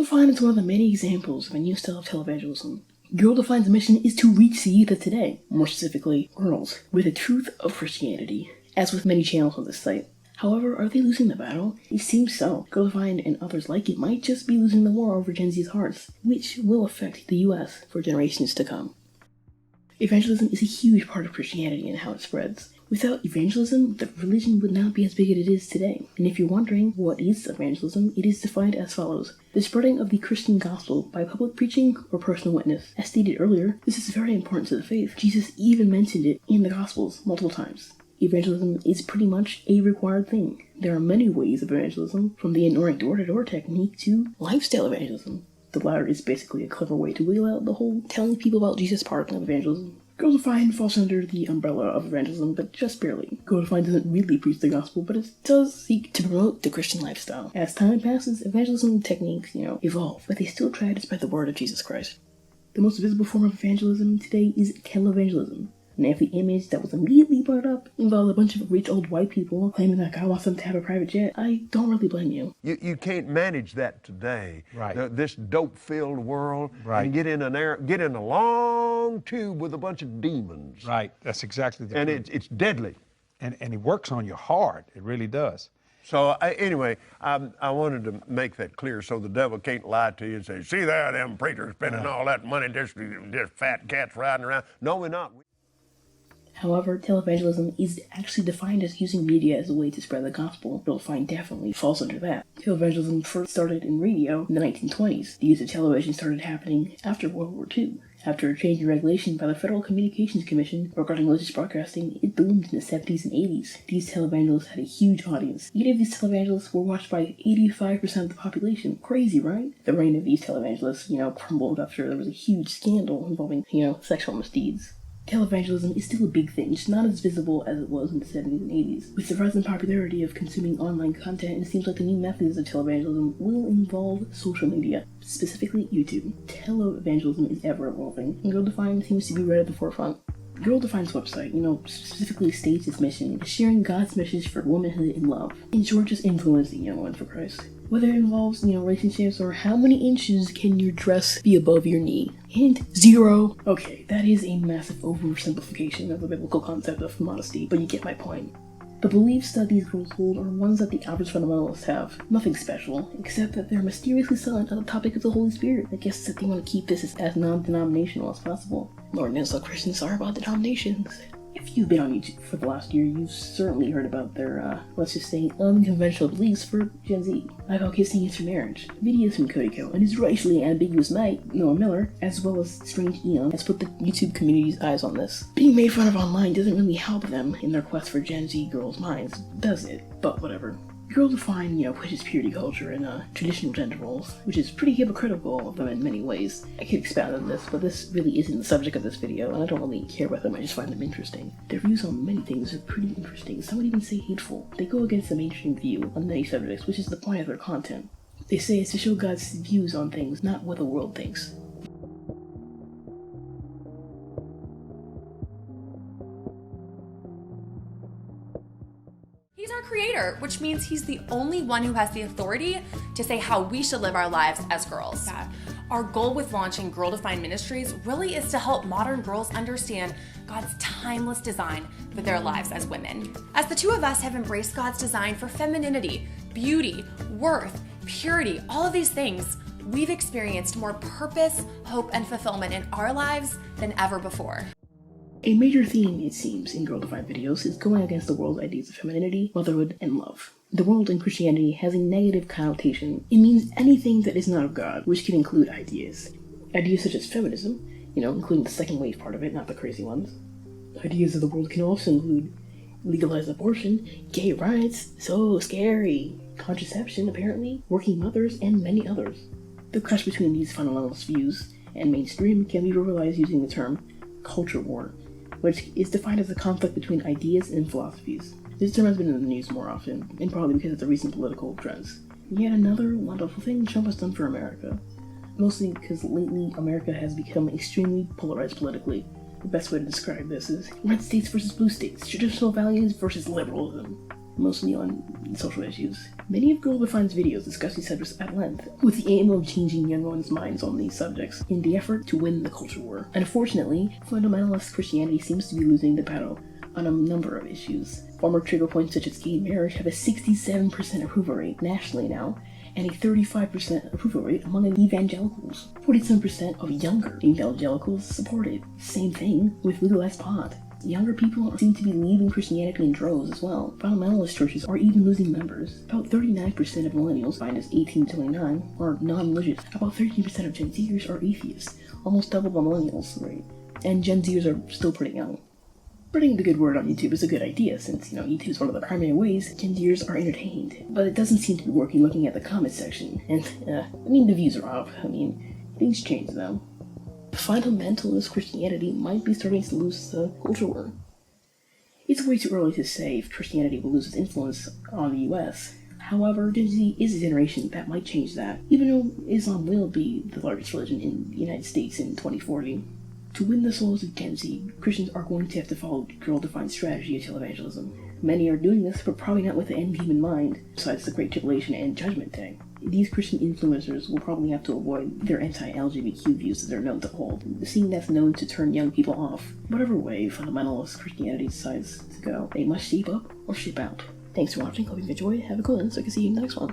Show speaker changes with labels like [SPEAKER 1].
[SPEAKER 1] Define is one of the many examples of a new style of televangelism. Girl Define's mission is to reach the youth of today, more specifically, girls, with the truth of Christianity, as with many channels on this site. However, are they losing the battle? It seems so. Girl Define and others like it might just be losing the war over Gen Z's hearts, which will affect the US for generations to come. Evangelism is a huge part of Christianity and how it spreads. Without evangelism, the religion would not be as big as it is today. And if you're wondering what is evangelism, it is defined as follows: the spreading of the Christian gospel by public preaching or personal witness. As stated earlier, this is very important to the faith. Jesus even mentioned it in the Gospels multiple times. Evangelism is pretty much a required thing. There are many ways of evangelism, from the ignoring door-to-door technique to lifestyle evangelism. The latter is basically a clever way to wheel out the whole telling people about Jesus part of evangelism. Girl Define falls under the umbrella of evangelism, but just barely. Girl Define doesn't really preach the gospel, but it does seek to promote the Christian lifestyle. As time passes, evangelism techniques, evolve, but they still try to spread the word of Jesus Christ. The most visible form of evangelism today is televangelism. And if the image that was immediately brought up involved a bunch of rich old white people claiming that God wants them to have a private jet, I don't really blame you.
[SPEAKER 2] You can't manage that today.
[SPEAKER 3] Right.
[SPEAKER 2] This dope-filled world.
[SPEAKER 3] Right.
[SPEAKER 2] And get in a long tube with a bunch of demons.
[SPEAKER 3] Right. That's exactly the
[SPEAKER 2] And
[SPEAKER 3] truth.
[SPEAKER 2] it's deadly.
[SPEAKER 3] And it works on your heart. It really does.
[SPEAKER 2] So anyway, I wanted to make that clear so the devil can't lie to you and say, see there, them preachers spending all that money, just fat cats riding around. No, we're not.
[SPEAKER 1] However, televangelism is actually defined as using media as a way to spread the gospel. Girl Define definitely falls under that. Televangelism first started in radio in the 1920s. The use of television started happening after World War II. After a change in regulation by the Federal Communications Commission regarding religious broadcasting, it boomed in the 70s and 80s. These televangelists had a huge audience. Each of these televangelists were watched by 85% of the population. Crazy, right? The reign of these televangelists, crumbled after there was a huge scandal involving, sexual misdeeds. Televangelism is still a big thing, just not as visible as it was in the 70s and 80s. With the rise in popularity of consuming online content, it seems like the new methods of televangelism will involve social media, specifically YouTube. Televangelism is ever evolving, and Girl Define seems to be right at the forefront. Girl Define's website, specifically states its mission is sharing God's message for womanhood and love. In short, just influencing young women for Christ. Whether it involves, relationships or how many inches can your dress be above your knee. Hint, 0. Okay, that is a massive oversimplification of the biblical concept of modesty, but you get my point. The beliefs that these girls hold are ones that the average fundamentalists have. Nothing special, except that they're mysteriously silent on the topic of the Holy Spirit. I guess that they want to keep this as non-denominational as possible. Lord knows how Christians are about denominations. If you've been on YouTube for the last year, you've certainly heard about their, let's just say, unconventional beliefs for Gen Z. Like how kissing is for marriage, videos from Whitaker, and his racially ambiguous knight, Noah Miller, as well as Strange Eon, has put the YouTube community's eyes on this. Being made fun of online doesn't really help them in their quest for Gen Z girls' minds, does it? But whatever. Girl Define, pushes purity culture and traditional gender roles, which is pretty hypocritical of them in many ways. I could expound on this, but this really isn't the subject of this video, and I don't really care about them, I just find them interesting. Their views on many things are pretty interesting, some would even say hateful. They go against the mainstream view on many subjects, which is the point of their content. They say it's to show God's views on things, not what the world thinks.
[SPEAKER 4] He's our creator, which means he's the only one who has the authority to say how we should live our lives as girls. Yeah. Our goal with launching Girl Define Ministries really is to help modern girls understand God's timeless design for their lives as women. As the two of us have embraced God's design for femininity, beauty, worth, purity, all of these things, we've experienced more purpose, hope, and fulfillment in our lives than ever before.
[SPEAKER 1] A major theme, it seems, in Girl Define videos is going against the world's ideas of femininity, motherhood, and love. The world in Christianity has a negative connotation. It means anything that is not of God, which can include ideas. Ideas such as feminism, including the second wave part of it, not the crazy ones. Ideas of the world can also include legalized abortion, gay rights, so scary, contraception, apparently, working mothers, and many others. The clash between these fundamentalist views and mainstream can be verbalized using the term culture war, which is defined as a conflict between ideas and philosophies. This term has been in the news more often, and probably because of the recent political trends. Yet another wonderful thing Trump has done for America. Mostly because lately America has become extremely polarized politically. The best way to describe this is red states versus blue states, traditional values versus liberalism. mostly on social issues. Many of Girl Defines videos discuss these subjects at length, with the aim of changing young ones' minds on these subjects in the effort to win the culture war. Unfortunately, fundamentalist Christianity seems to be losing the battle on a number of issues. Former trigger points such as gay marriage have a 67% approval rate nationally now, and a 35% approval rate among evangelicals. 47% of younger evangelicals support it. Same thing with legalized pot. Younger people seem to be leaving Christianity in droves as well. Fundamentalist churches are even losing members. About 39% of millennials, defined as 18 to 29, are non-religious. About 13% of Gen Zers are atheists, almost double the millennials rate. And Gen Zers are still pretty young. Spreading the good word on YouTube is a good idea, since, YouTube is one of the primary ways Gen Zers are entertained. But it doesn't seem to be working looking at the comment section. And, the views are up. Things change though. Fundamentalist Christianity might be starting to lose the culture war. It's way too early to say if Christianity will lose its influence on the US. However, Gen Z is a generation that might change that, even though Islam will be the largest religion in the United States in 2040. To win the souls of Gen Z, Christians are going to have to follow the girl-defined strategy of televangelism. Many are doing this, but probably not with the end game in mind, besides the Great Tribulation and Judgment Day. These Christian influencers will probably have to avoid their anti-LGBTQ views that they're known to hold, seeing that's known to turn young people off. Whatever way fundamentalist Christianity decides to go, they must shape up or ship out. Thanks for watching, hope you've enjoyed, have a good one, so I can see you in the next one.